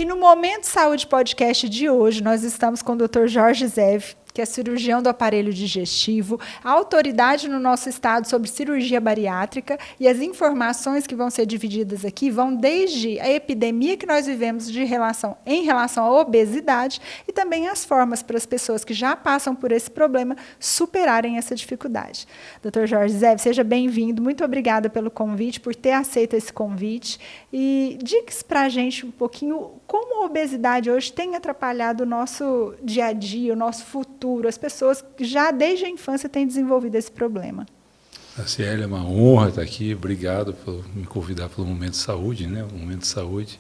E no Momento Saúde Podcast de hoje, nós estamos com o Dr. Jorge Zev, que é cirurgião do aparelho digestivo, a autoridade no nosso estado sobre cirurgia bariátrica, e as informações que vão ser divididas aqui vão desde a epidemia que nós vivemos em relação à obesidade e também as formas para as pessoas que já passam por esse problema superarem essa dificuldade. Dr. Jorge Zev, seja bem-vindo, muito obrigada pelo convite, por ter aceito esse convite, e diga para a gente um pouquinho como a obesidade hoje tem atrapalhado o nosso dia a dia, o nosso futuro, as pessoas que já desde a infância têm desenvolvido esse problema. Célia, é uma honra estar aqui. Obrigado por me convidar para o Momento de Saúde, né? O Momento de Saúde.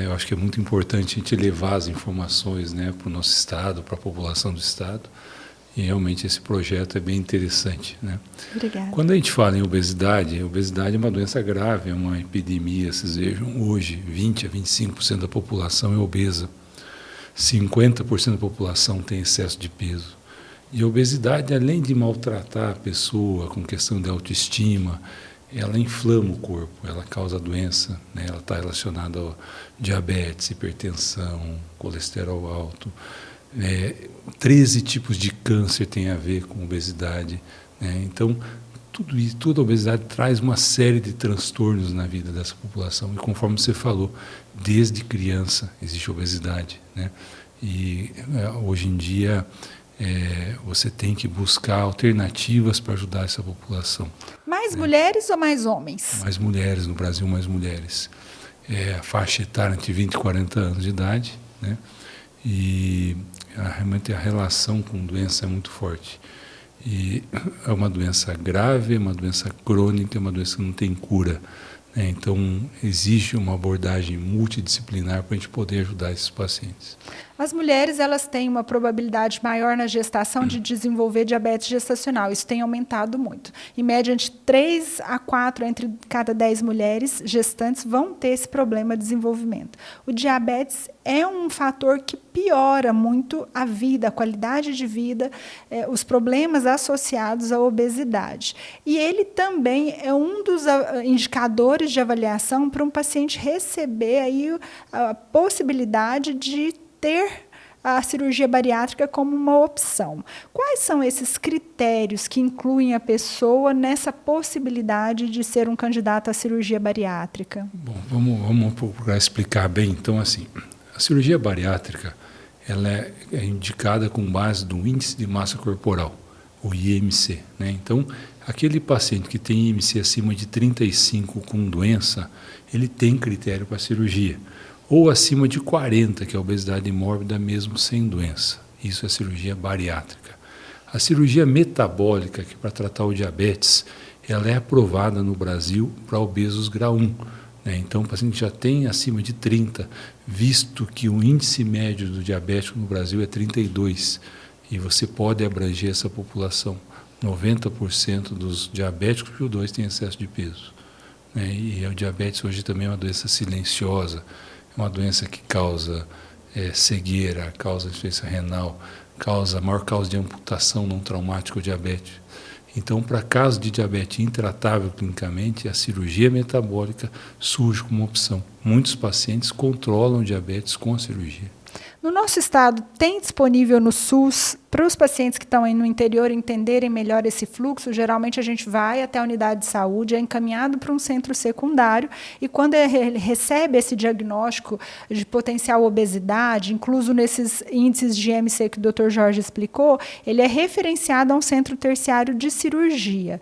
Eu acho que é muito importante a gente levar as informações, né, para o nosso estado, para a população do estado. E realmente esse projeto é bem interessante, né? Obrigada. Quando a gente fala em obesidade é uma doença grave, é uma epidemia. Vocês vejam, hoje 20 a 25% da população é obesa. 50% da população tem excesso de peso. E a obesidade, além de maltratar a pessoa com questão de autoestima, ela inflama o corpo, ela causa doença, né? Ela está relacionada a diabetes, hipertensão, colesterol alto. 13 tipos de câncer têm a ver com obesidade, né? Então, tudo isso, toda a obesidade traz uma série de transtornos na vida dessa população. E conforme você falou, desde criança existe obesidade, né? E hoje em dia você tem que buscar alternativas para ajudar essa população. Mais mulheres ou mais homens? Mais mulheres, no Brasil mais mulheres. A faixa etária entre 20 e 40 anos de idade, né? E realmente a relação com doença é muito forte. E é uma doença grave, é uma doença crônica, é uma doença que não tem cura, né? Então, exige uma abordagem multidisciplinar para a gente poder ajudar esses pacientes. As mulheres, elas têm uma probabilidade maior na gestação de desenvolver diabetes gestacional. Isso tem aumentado muito. Em média, de 3 a 4 entre cada 10 mulheres gestantes vão ter esse problema de desenvolvimento. O diabetes é um fator que piora muito a vida, a qualidade de vida, os problemas associados à obesidade. E ele também é um dos indicadores de avaliação para um paciente receber aí a possibilidade de ter a cirurgia bariátrica como uma opção. Quais são esses critérios que incluem a pessoa nessa possibilidade de ser um candidato à cirurgia bariátrica? Bom, vamos procurar explicar bem. Então, assim, a cirurgia bariátrica ela é indicada com base no índice de massa corporal, o IMC, né? Então, aquele paciente que tem IMC acima de 35 com doença, ele tem critério para cirurgia. Ou acima de 40, que é a obesidade mórbida mesmo sem doença. Isso é cirurgia bariátrica. A cirurgia metabólica, que é para tratar o diabetes, ela é aprovada no Brasil para obesos grau 1. Né? Então, o paciente já tem acima de 30, visto que o índice médio do diabético no Brasil é 32. E você pode abranger essa população. 90% dos diabéticos tipo 2 têm excesso de peso. Né? E o diabetes hoje também é uma doença silenciosa. É uma doença que causa cegueira, causa insuficiência renal, a maior causa de amputação não traumática ou diabetes. Então, para caso de diabetes intratável clinicamente, a cirurgia metabólica surge como opção. Muitos pacientes controlam o diabetes com a cirurgia. No nosso estado, tem disponível no SUS, para os pacientes que estão aí no interior entenderem melhor esse fluxo, geralmente a gente vai até a unidade de saúde, é encaminhado para um centro secundário, e quando ele recebe esse diagnóstico de potencial obesidade, incluso nesses índices de IMC que o Dr. Jorge explicou, ele é referenciado a um centro terciário de cirurgia.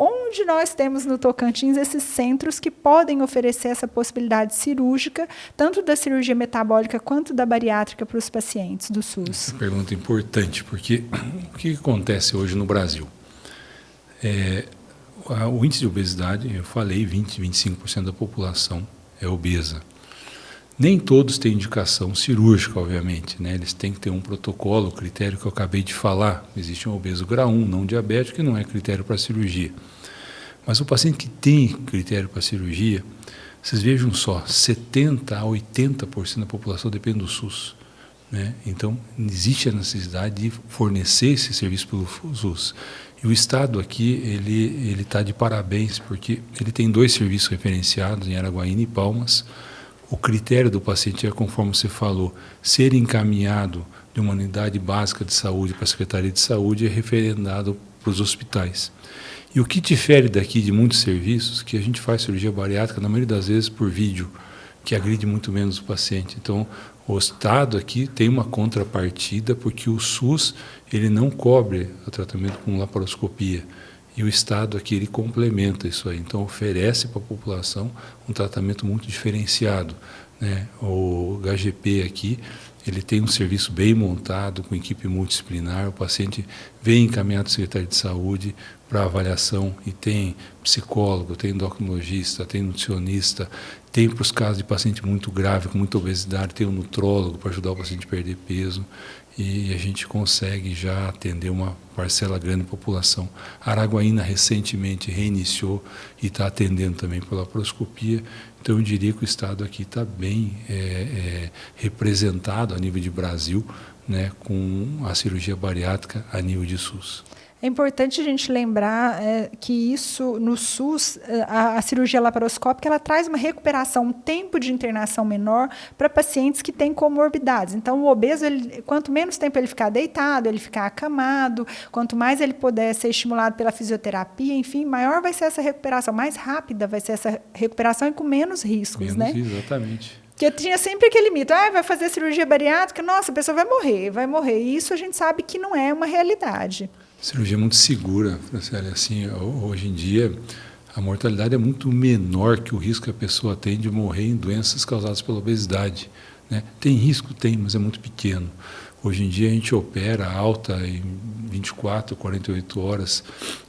Onde nós temos no Tocantins esses centros que podem oferecer essa possibilidade cirúrgica, tanto da cirurgia metabólica quanto da bariátrica para os pacientes do SUS? Essa pergunta é importante, porque o que acontece hoje no Brasil? O índice de obesidade, eu falei, 20, 25% da população é obesa. Nem todos têm indicação cirúrgica, obviamente, né? Eles têm que ter um protocolo, o critério que eu acabei de falar. Existe um obeso grau 1, não diabético, que não é critério para cirurgia. Mas o paciente que tem critério para cirurgia, vocês vejam só, 70% a 80% da população depende do SUS. Né? Então, existe a necessidade de fornecer esse serviço pelo SUS. E o Estado aqui, ele está de parabéns, porque ele tem 2 serviços referenciados em Araguaína e Palmas. O critério do paciente é, conforme você falou, ser encaminhado de uma unidade básica de saúde para a Secretaria de Saúde e referendado para os hospitais. E o que difere daqui de muitos serviços, que a gente faz cirurgia bariátrica, na maioria das vezes, por vídeo, que agride muito menos o paciente. Então, o Estado aqui tem uma contrapartida, porque o SUS ele não cobre o tratamento com laparoscopia. E o Estado aqui ele complementa isso aí. Então, oferece para a população um tratamento muito diferenciado, né? O HGP aqui, ele tem um serviço bem montado, com equipe multidisciplinar. O paciente vem encaminhado à Secretaria de Saúde para avaliação e tem psicólogo, tem endocrinologista, tem nutricionista, tem para os casos de paciente muito grave, com muita obesidade, tem um nutrólogo para ajudar o paciente a perder peso. E a gente consegue já atender uma parcela grande da população. Araguaína recentemente reiniciou e está atendendo também pela laparoscopia. Então eu diria que o Estado aqui está bem representado a nível de Brasil, né, com a cirurgia bariátrica a nível de SUS. É importante a gente lembrar que isso, no SUS, a cirurgia laparoscópica, ela traz uma recuperação, um tempo de internação menor para pacientes que têm comorbidades. Então, o obeso, quanto menos tempo ele ficar deitado, ele ficar acamado, quanto mais ele puder ser estimulado pela fisioterapia, enfim, maior vai ser essa recuperação, mais rápida vai ser essa recuperação e com menos riscos, né? Exatamente. Porque tinha sempre aquele mito, vai fazer cirurgia bariátrica, nossa, a pessoa vai morrer. E isso a gente sabe que não é uma realidade. Cirurgia é muito segura, Franciele. Assim, hoje em dia, a mortalidade é muito menor que o risco que a pessoa tem de morrer em doenças causadas pela obesidade, né? Tem risco? Tem, mas é muito pequeno. Hoje em dia a gente opera alta em 24, 48 horas.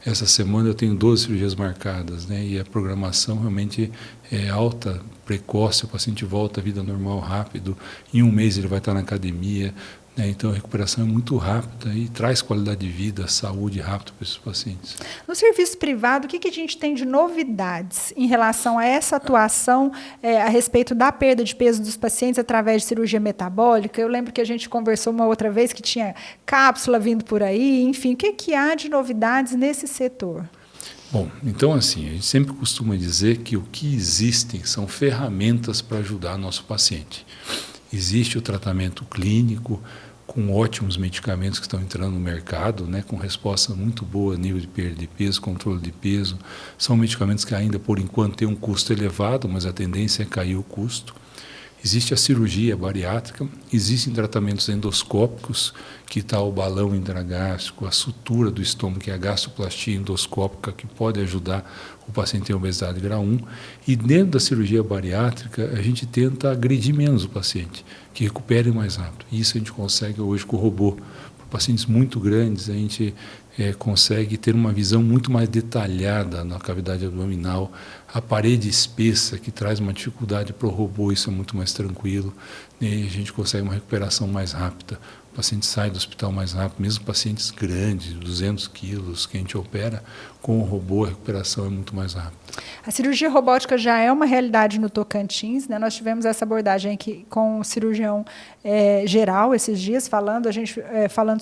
Essa semana eu tenho 12 cirurgias marcadas, né? E a programação realmente é alta, precoce, o paciente volta à vida normal rápido. Em um mês ele vai estar na academia. Então, a recuperação é muito rápida e traz qualidade de vida, saúde rápido para esses pacientes. No serviço privado, o que a gente tem de novidades em relação a essa atuação a respeito da perda de peso dos pacientes através de cirurgia metabólica? Eu lembro que a gente conversou uma outra vez que tinha cápsula vindo por aí, enfim. O que há de novidades nesse setor? Bom, então assim, a gente sempre costuma dizer que o que existem são ferramentas para ajudar nosso paciente. Existe o tratamento clínico, com ótimos medicamentos que estão entrando no mercado, né, com resposta muito boa a nível de perda de peso, controle de peso. São medicamentos que ainda, por enquanto, têm um custo elevado, mas a tendência é cair o custo. Existe a cirurgia bariátrica, existem tratamentos endoscópicos, que está o balão intragástrico, a sutura do estômago, que é a gastroplastia endoscópica, que pode ajudar o paciente em obesidade grau 1. E dentro da cirurgia bariátrica, a gente tenta agredir menos o paciente, que recupere mais rápido. Isso a gente consegue hoje com o robô. Para pacientes muito grandes, a gente consegue ter uma visão muito mais detalhada na cavidade abdominal. A parede espessa, que traz uma dificuldade para o robô, isso é muito mais tranquilo. E a gente consegue uma recuperação mais rápida. O paciente sai do hospital mais rápido, mesmo pacientes grandes, 200 quilos, que a gente opera, com o robô a recuperação é muito mais rápida. A cirurgia robótica já é uma realidade no Tocantins, né? Nós tivemos essa abordagem aqui com o cirurgião geral esses dias, falando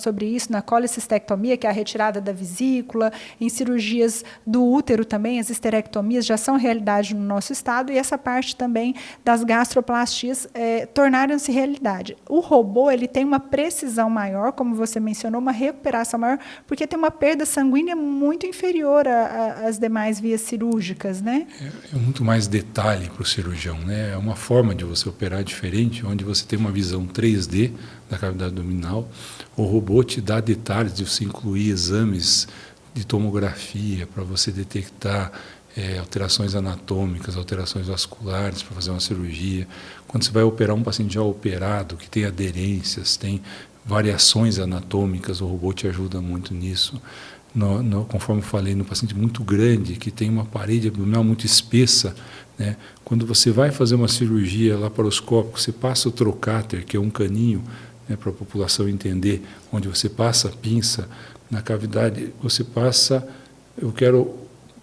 sobre isso na colecistectomia, que é a retirada da vesícula, em cirurgias do útero também, as esterectomias já são realidade no nosso estado, e essa parte também das gastroplastias tornaram-se realidade. O robô ele tem uma precisão maior, como você mencionou, uma recuperação maior, porque tem uma perda sanguínea muito inferior às demais vias cirúrgicas, né? É muito mais detalhe para o cirurgião, né? É uma forma de você operar diferente, onde você tem uma visão 3D da cavidade abdominal. O robô te dá detalhes de você incluir exames de tomografia para você detectar alterações anatômicas, alterações vasculares para fazer uma cirurgia. Quando você vai operar um paciente já operado, que tem aderências, tem variações anatômicas, o robô te ajuda muito nisso. Conforme eu falei, no paciente muito grande, que tem uma parede abdominal muito espessa, né? Quando você vai fazer uma cirurgia laparoscópica, você passa o trocáter, que é um caninho, né, para a população entender, onde você passa a pinça na cavidade, você passa, eu quero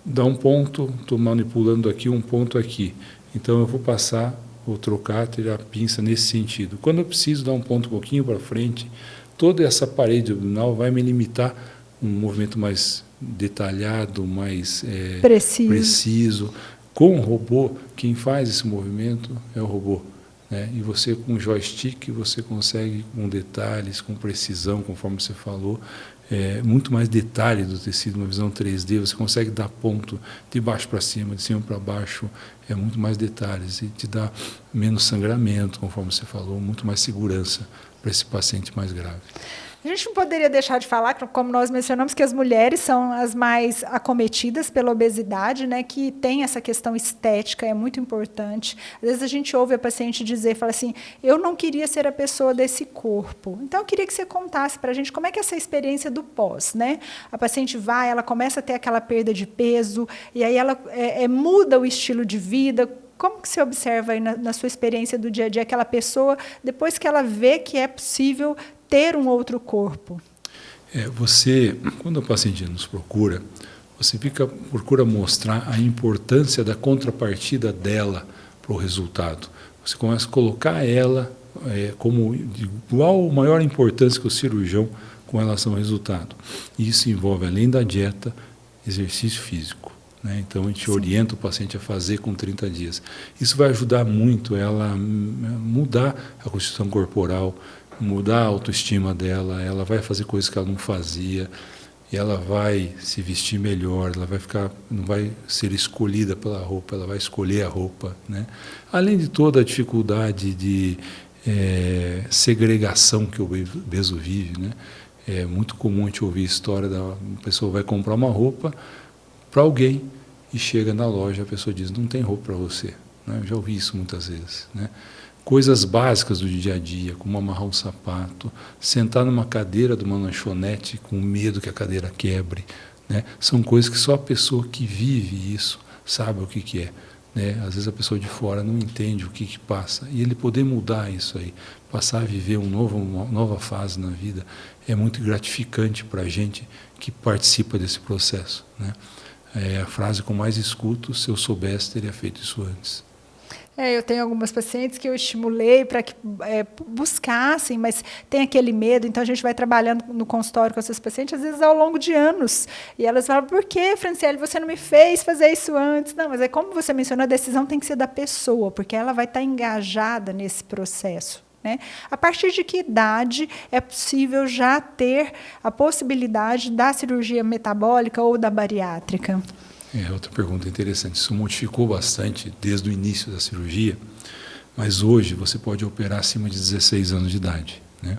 dar um ponto, estou manipulando aqui, um ponto aqui, então eu vou passar o trocáter, a pinça nesse sentido. Quando eu preciso dar um ponto um pouquinho para frente, toda essa parede abdominal vai me limitar um movimento mais detalhado, mais preciso. Com o robô, quem faz esse movimento é o robô. Né? E você, com joystick, você consegue, com detalhes, com precisão, conforme você falou, muito mais detalhe do tecido, uma visão 3D, você consegue dar ponto de baixo para cima, de cima para baixo, muito mais detalhes, e te dá menos sangramento, conforme você falou, muito mais segurança para esse paciente mais grave. A gente não poderia deixar de falar, como nós mencionamos, que as mulheres são as mais acometidas pela obesidade, né, que tem essa questão estética, é muito importante. Às vezes a gente ouve a paciente dizer, fala assim, eu não queria ser a pessoa desse corpo. Então, eu queria que você contasse para a gente como é que é essa experiência do pós, né? A paciente vai, ela começa a ter aquela perda de peso, e aí ela muda o estilo de vida. Como que você observa aí na sua experiência do dia a dia aquela pessoa, depois que ela vê que é possível ter um outro corpo? Você, quando o paciente nos procura, você procura mostrar a importância da contrapartida dela para o resultado. Você começa a colocar ela como de igual ou maior importância que o cirurgião com relação ao resultado. E isso envolve, além da dieta, exercício físico. Então, a gente orienta o paciente a fazer com 30 dias. Isso vai ajudar muito ela a mudar a constituição corporal, mudar a autoestima dela, ela vai fazer coisas que ela não fazia, e ela vai se vestir melhor, ela vai não vai ser escolhida pela roupa, ela vai escolher a roupa. Né? Além de toda a dificuldade de segregação que o obeso vive. Né? É muito comum a gente ouvir a história da pessoa vai comprar uma roupa para alguém e chega na loja, a pessoa diz, não tem roupa para você. Né? Eu já ouvi isso muitas vezes. Né? Coisas básicas do dia a dia, como amarrar um sapato, sentar numa cadeira de uma lanchonete com medo que a cadeira quebre. Né? São coisas que só a pessoa que vive isso sabe o que é. Né? Às vezes a pessoa de fora não entende o que passa. E ele poder mudar isso aí, passar a viver uma nova fase na vida, é muito gratificante para a gente que participa desse processo. Né? É a frase que eu mais escuto, se eu soubesse, teria feito isso antes. Eu tenho algumas pacientes que eu estimulei para que buscassem, mas tem aquele medo, então a gente vai trabalhando no consultório com essas pacientes, às vezes ao longo de anos. E elas falam, por que, Franciele, você não me fez fazer isso antes? Não, mas como você mencionou, a decisão tem que ser da pessoa, porque ela vai estar engajada nesse processo. Né? A partir de que idade é possível já ter a possibilidade da cirurgia metabólica ou da bariátrica? Outra pergunta interessante. Isso modificou bastante desde o início da cirurgia, mas hoje você pode operar acima de 16 anos de idade. Né?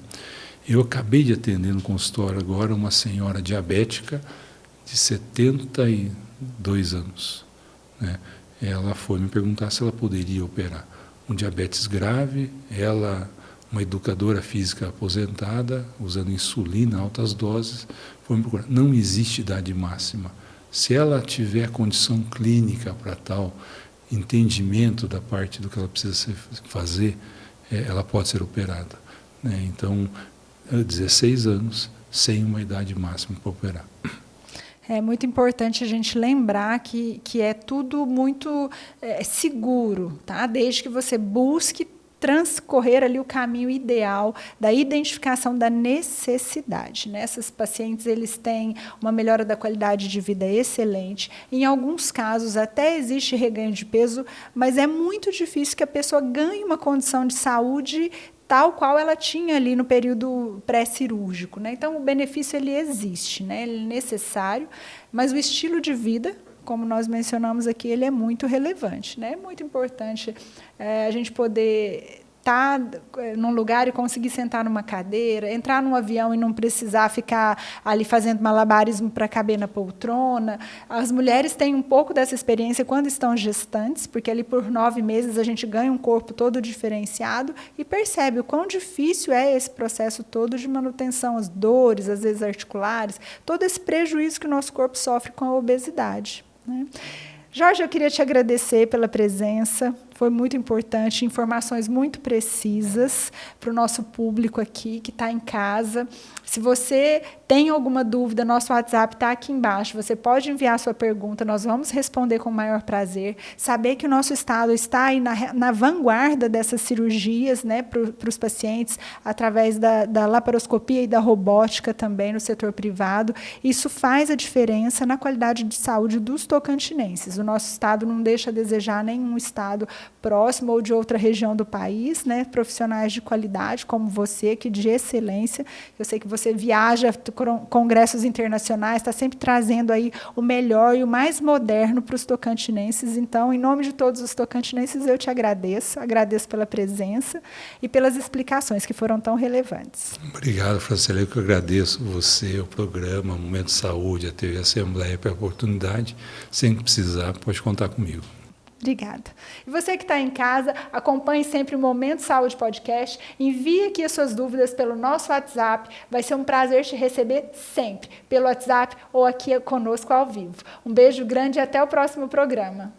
Eu acabei de atender no consultório agora uma senhora diabética de 72 anos. Né? Ela foi me perguntar se ela poderia operar. Um diabetes grave, ela, uma educadora física aposentada, usando insulina, altas doses, foi me procurar. Não existe idade máxima. Se ela tiver condição clínica para tal, entendimento da parte do que ela precisa fazer, ela pode ser operada. Né? Então, 16 anos, sem uma idade máxima para operar. É muito importante a gente lembrar que é tudo muito seguro, tá? Desde que você busque transcorrer ali o caminho ideal da identificação da necessidade. Né? Essas pacientes eles têm uma melhora da qualidade de vida excelente. Em alguns casos até existe reganho de peso, mas é muito difícil que a pessoa ganhe uma condição de saúde tal qual ela tinha ali no período pré-cirúrgico. Né? Então, o benefício ele existe, né? Ele é necessário, mas o estilo de vida, como nós mencionamos aqui, ele é muito relevante. Né? É muito importante a gente poder estar num lugar e conseguir sentar numa cadeira, entrar num avião e não precisar ficar ali fazendo malabarismo para caber na poltrona. As mulheres têm um pouco dessa experiência quando estão gestantes, porque ali por 9 meses a gente ganha um corpo todo diferenciado e percebe o quão difícil é esse processo todo de manutenção, as dores, às vezes articulares, todo esse prejuízo que o nosso corpo sofre com a obesidade. Né? Jorge, eu queria te agradecer pela presença. foi muito importante, informações muito precisas para o nosso público aqui, que está em casa. Se você tem alguma dúvida, nosso WhatsApp está aqui embaixo, você pode enviar sua pergunta, nós vamos responder com o maior prazer. Saber que o nosso estado está aí na vanguarda dessas cirurgias, né, para os pacientes, através da laparoscopia e da robótica também no setor privado, isso faz a diferença na qualidade de saúde dos tocantinenses. O nosso estado não deixa a desejar nenhum estado próximo ou de outra região do país, né, profissionais de qualidade como você, que de excelência. Eu sei que você viaja congressos internacionais, está sempre trazendo aí o melhor e o mais moderno para os tocantinenses. Então, em nome de todos os tocantinenses, eu te agradeço pela presença e pelas explicações que foram tão relevantes. Obrigado, Franciele, eu que agradeço você, o programa, Momento Saúde, a TV Assembleia, pela oportunidade. Sempre que precisar, pode contar comigo. Obrigada. E você que está em casa, acompanhe sempre o Momento Saúde Podcast, envie aqui as suas dúvidas pelo nosso WhatsApp, vai ser um prazer te receber sempre, pelo WhatsApp ou aqui conosco ao vivo. Um beijo grande e até o próximo programa.